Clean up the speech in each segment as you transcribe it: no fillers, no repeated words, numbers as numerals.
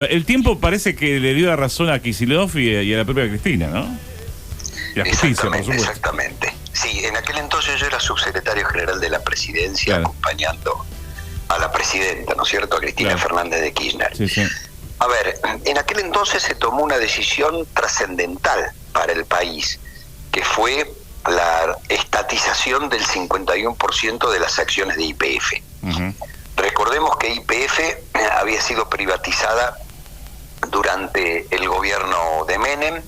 El tiempo parece que le dio la razón a Kicillof y a la propia Cristina, ¿no? Y a justicia, por supuesto. Exactamente. Sí, en aquel entonces yo era subsecretario general de la presidencia, claro, acompañando a la presidenta, ¿no es cierto?, a Cristina, claro, Fernández de Kirchner. Sí, sí. A ver, en aquel entonces se tomó una decisión trascendental para el país, que fue la estatización del 51% de las acciones de YPF. Recordemos que YPF había sido privatizada durante el gobierno de Menem,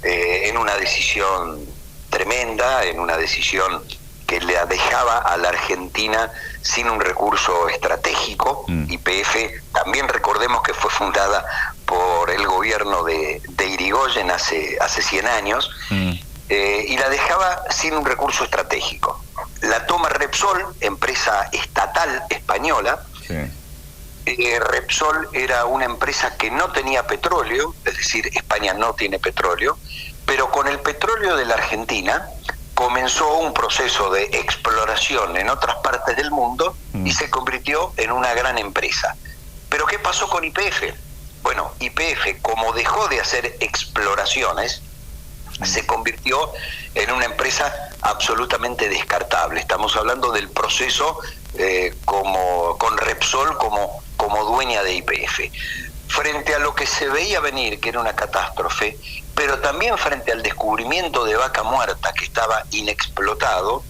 en una decisión tremenda, en una decisión que le dejaba a la Argentina sin un recurso estratégico. YPF, también recordemos que fue fundada por el gobierno de Irigoyen hace 100 años, y la dejaba sin un recurso estratégico. La toma Repsol, empresa estatal española. Sí. Repsol era una empresa que no tenía petróleo, es decir, España no tiene petróleo, pero con el petróleo de la Argentina comenzó un proceso de exploración en otras partes del mundo y se convirtió en una gran empresa. ¿Pero qué pasó con YPF? Bueno, YPF, como dejó de hacer exploraciones, se convirtió en una empresa absolutamente descartable. Estamos hablando del proceso con Repsol como dueña de YPF. Frente a lo que se veía venir, que era una catástrofe, pero también frente al descubrimiento de Vaca Muerta, que estaba inexplotado,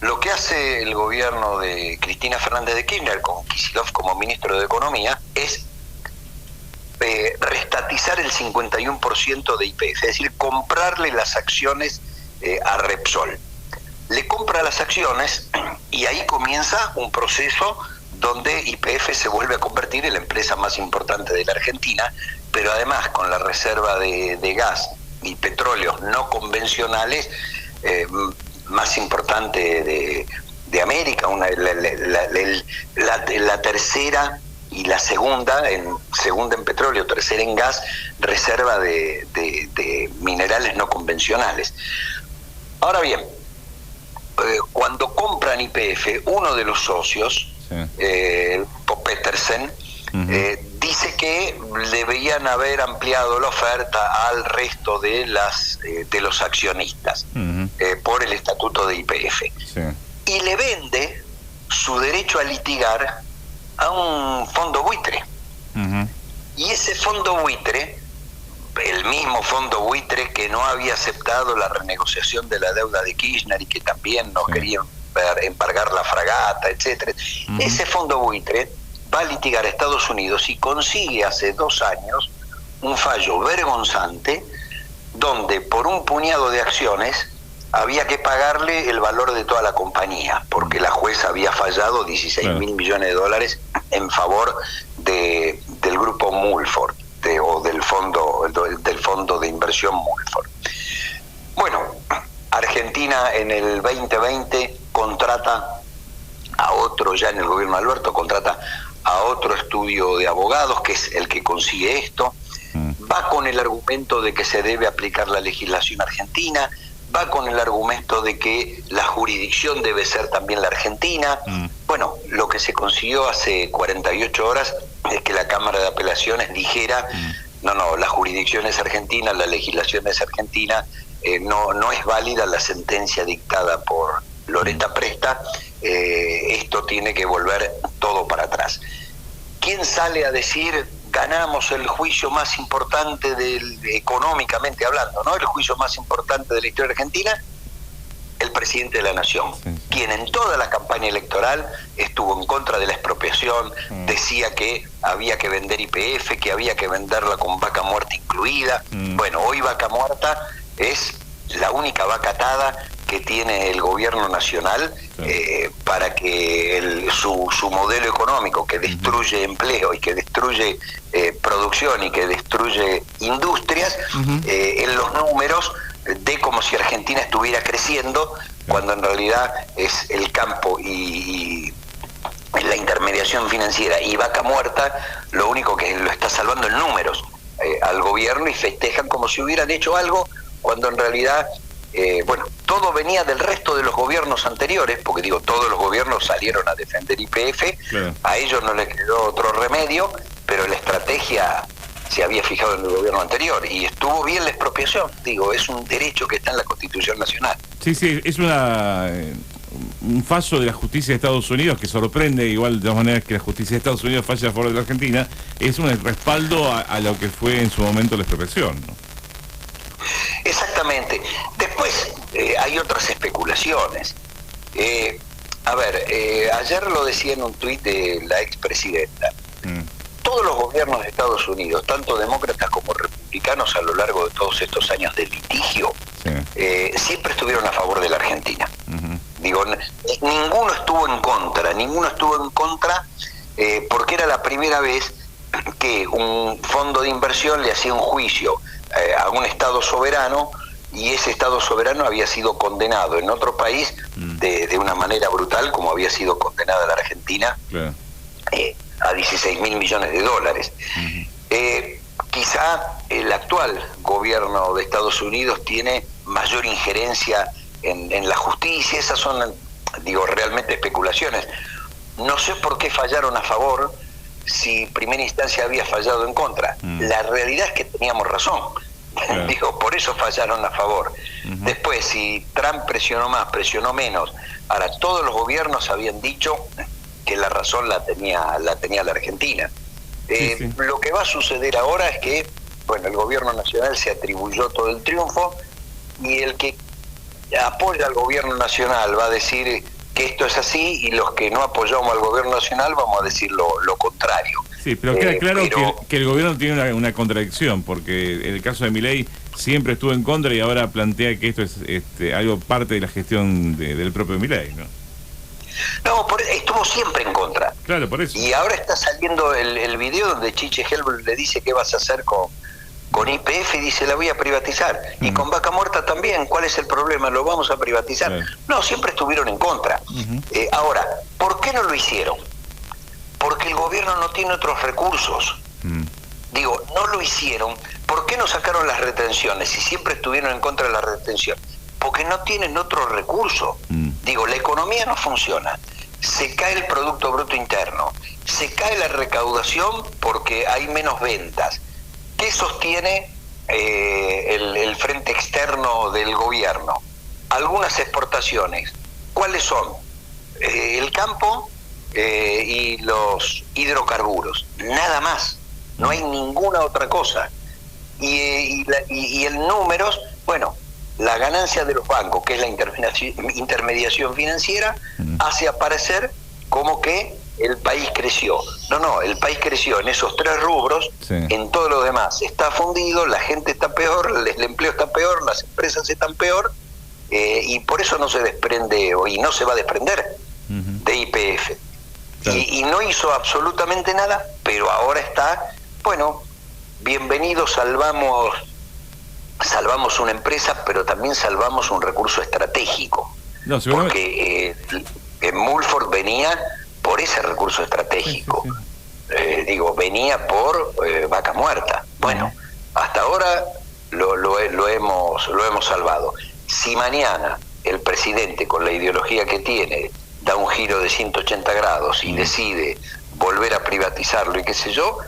lo que hace el gobierno de Cristina Fernández de Kirchner, con Kicillof como ministro de Economía, es restatizar el 51% de YPF, es decir, comprarle las acciones a Repsol. Le compra las acciones y ahí comienza un proceso donde YPF se vuelve a convertir en la empresa más importante de la Argentina, pero además con la reserva de gas y petróleos no convencionales más importante de América, la tercera y la segunda en petróleo, tercera en gas, reserva de minerales no convencionales. Ahora bien, cuando compran YPF, uno de los socios, Petersen, dice que deberían haber ampliado la oferta al resto de los accionistas por el estatuto de YPF. Sí. Y le vende su derecho a litigar a un fondo buitre. Y ese fondo buitre, el mismo fondo buitre que no había aceptado la renegociación de la deuda de Kirchner y que también no querían embargar la fragata, etcétera. Ese fondo buitre va a litigar a Estados Unidos y consigue hace 2 años un fallo vergonzante donde por un puñado de acciones había que pagarle el valor de toda la compañía, porque la jueza había fallado 16.000 millones de dólares en favor del grupo Mulford, o del fondo de inversión Mulford. Bueno, Argentina en el 2020 contrata a otro, ya en el gobierno de Alberto, contrata a otro estudio de abogados, que es el que consigue esto, va con el argumento de que se debe aplicar la legislación argentina, va con el argumento de que la jurisdicción debe ser también la Argentina. Bueno, lo que se consiguió hace 48 horas es que la Cámara de Apelaciones dijera, no, la jurisdicción es argentina, la legislación es argentina, no es válida la sentencia dictada por Loretta Presta, esto tiene que volver todo para atrás. ¿Quién sale a decir ganamos el juicio más importante económicamente hablando, ¿no? El juicio más importante de la historia argentina? El presidente de la Nación, quien en toda la campaña electoral estuvo en contra de la expropiación, decía que había que vender YPF, que había que venderla con vaca muerta incluida. Bueno, hoy Vaca Muerta es la única vaca atada que tiene el gobierno nacional para que su modelo económico, que destruye empleo y que destruye producción y que destruye industrias, en los números de como si Argentina estuviera creciendo, cuando en realidad es el campo y la intermediación financiera y Vaca Muerta lo único que lo está salvando en números al gobierno, y festejan como si hubieran hecho algo cuando en realidad todo venía del resto de los gobiernos anteriores, porque digo, todos los gobiernos salieron a defender YPF, a ellos no les quedó otro remedio, pero la estrategia estrategia se había fijado en el gobierno anterior, y estuvo bien la expropiación. Digo, es un derecho que está en la Constitución Nacional. Sí, es un fallo de la justicia de Estados Unidos que sorprende, igual de todas maneras que la justicia de Estados Unidos falle a favor de la Argentina, es un respaldo a lo que fue en su momento la expropiación, ¿no? Exactamente. Después hay otras especulaciones. Ayer lo decía en un tuit de la expresidenta. Todos los gobiernos de Estados Unidos, tanto demócratas como republicanos, a lo largo de todos estos años de litigio, siempre estuvieron a favor de la Argentina. Digo, ninguno estuvo en contra, porque era la primera vez que un fondo de inversión le hacía un juicio a un Estado soberano, y ese Estado soberano había sido condenado en otro país de una manera brutal, como había sido condenada la Argentina, a 16.000 millones de dólares. Quizá el actual gobierno de Estados Unidos tiene mayor injerencia en la justicia. Esas son, realmente especulaciones. No sé por qué fallaron a favor si primera instancia había fallado en contra. La realidad es que teníamos razón. Por eso fallaron a favor. Después, si Trump presionó más, presionó menos, ahora todos los gobiernos habían dicho que la razón la tenía la Argentina. Lo que va a suceder ahora es que, el gobierno nacional se atribuyó todo el triunfo, y el que apoya al gobierno nacional va a decir que esto es así, y los que no apoyamos al gobierno nacional vamos a decir lo contrario. Sí, pero queda claro que el gobierno tiene una contradicción, porque en el caso de Milei siempre estuvo en contra y ahora plantea que esto es algo parte de la gestión del propio Milei, ¿no? No, estuvo siempre en contra. Claro, por eso. Y ahora está saliendo el video donde Chiche Helbel le dice qué vas a hacer con YPF, y dice la voy a privatizar. Y con Vaca Muerta también, ¿cuál es el problema? Lo vamos a privatizar. No, siempre estuvieron en contra. Ahora, ¿por qué no lo hicieron? Porque el gobierno no tiene otros recursos. No lo hicieron. ¿Por qué no sacaron las retenciones si siempre estuvieron en contra de la retención? Porque no tienen otro recurso. La economía no funciona. Se cae el Producto Bruto Interno. Se cae la recaudación porque hay menos ventas. ¿Qué sostiene el frente externo del gobierno? Algunas exportaciones. ¿Cuáles son? El campo y los hidrocarburos. Nada más. No hay ninguna otra cosa. Y en números, la ganancia de los bancos, que es la intermediación financiera, hace aparecer como que el país creció. No, el país creció en esos 3 rubros, en todo lo demás está fundido, la gente está peor, el empleo está peor, las empresas están peor, y por eso no se desprende, y no se va a desprender de YPF. Y no hizo absolutamente nada, pero ahora está, bienvenido, salvamos una empresa, pero también salvamos un recurso estratégico. Porque Mulford venía por ese recurso estratégico. Venía por Vaca Muerta. Hasta ahora lo hemos salvado. Si mañana el presidente, con la ideología que tiene, da un giro de 180 grados y decide volver a privatizarlo y qué sé yo,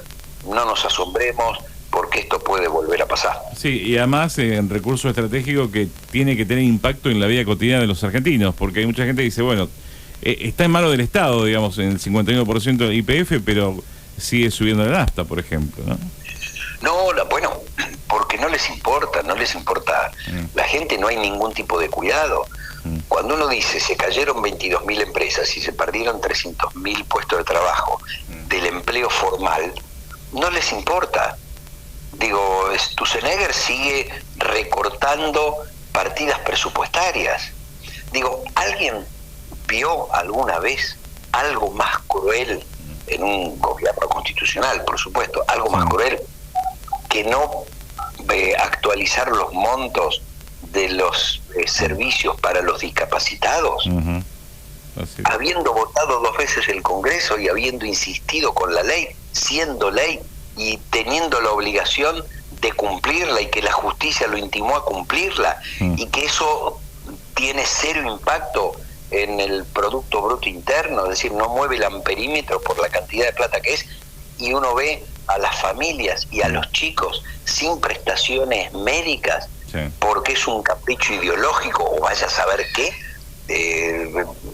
no nos asombremos, porque esto puede volver a pasar. Sí, y además en recurso estratégico que tiene que tener impacto en la vida cotidiana de los argentinos, porque hay mucha gente que dice, está en manos del Estado, digamos, en el 51% del YPF, pero sigue subiendo la nafta, por ejemplo, ¿no? No, porque no les importa. La gente, no hay ningún tipo de cuidado. Cuando uno dice se cayeron 22.000 empresas y se perdieron 300.000 puestos de trabajo del empleo formal, no les importa. Sturzenegger sigue recortando partidas presupuestarias. ¿Alguien vio alguna vez algo más cruel en un gobierno constitucional, por supuesto, algo más cruel que no actualizar los montos de los servicios para los discapacitados? Habiendo votado 2 veces el Congreso y habiendo insistido con la ley, siendo ley y teniendo la obligación de cumplirla, y que la justicia lo intimó a cumplirla, y que eso tiene 0 impacto en el Producto Bruto Interno, es decir, no mueve el amperímetro por la cantidad de plata que es, y uno ve a las familias y a los chicos sin prestaciones médicas, porque es un capricho ideológico, o vaya a saber qué,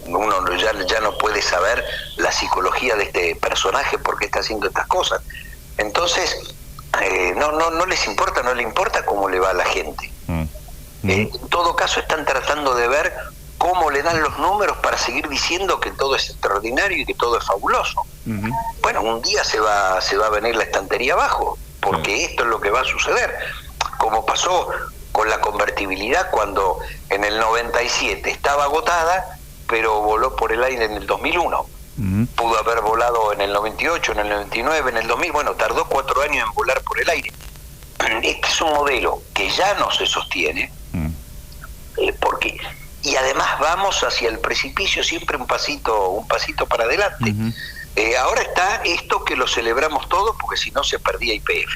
uno ya no puede saber la psicología de este personaje, por qué está haciendo estas cosas. Entonces, no les importa, no le importa cómo le va a la gente. En todo caso, están tratando de ver cómo le dan los números para seguir diciendo que todo es extraordinario y que todo es fabuloso. Bueno, un día se va a venir la estantería abajo, porque esto es lo que va a suceder. Como pasó con la convertibilidad cuando en el 97 estaba agotada, pero voló por el aire en el 2001. Pudo haber volado en el 98, en el 99, en el 2000, bueno, tardó 4 años en volar por el aire. Este es un modelo que ya no se sostiene, porque y además vamos hacia el precipicio, siempre un pasito para adelante. Ahora está esto que lo celebramos todos, porque si no se perdía YPF.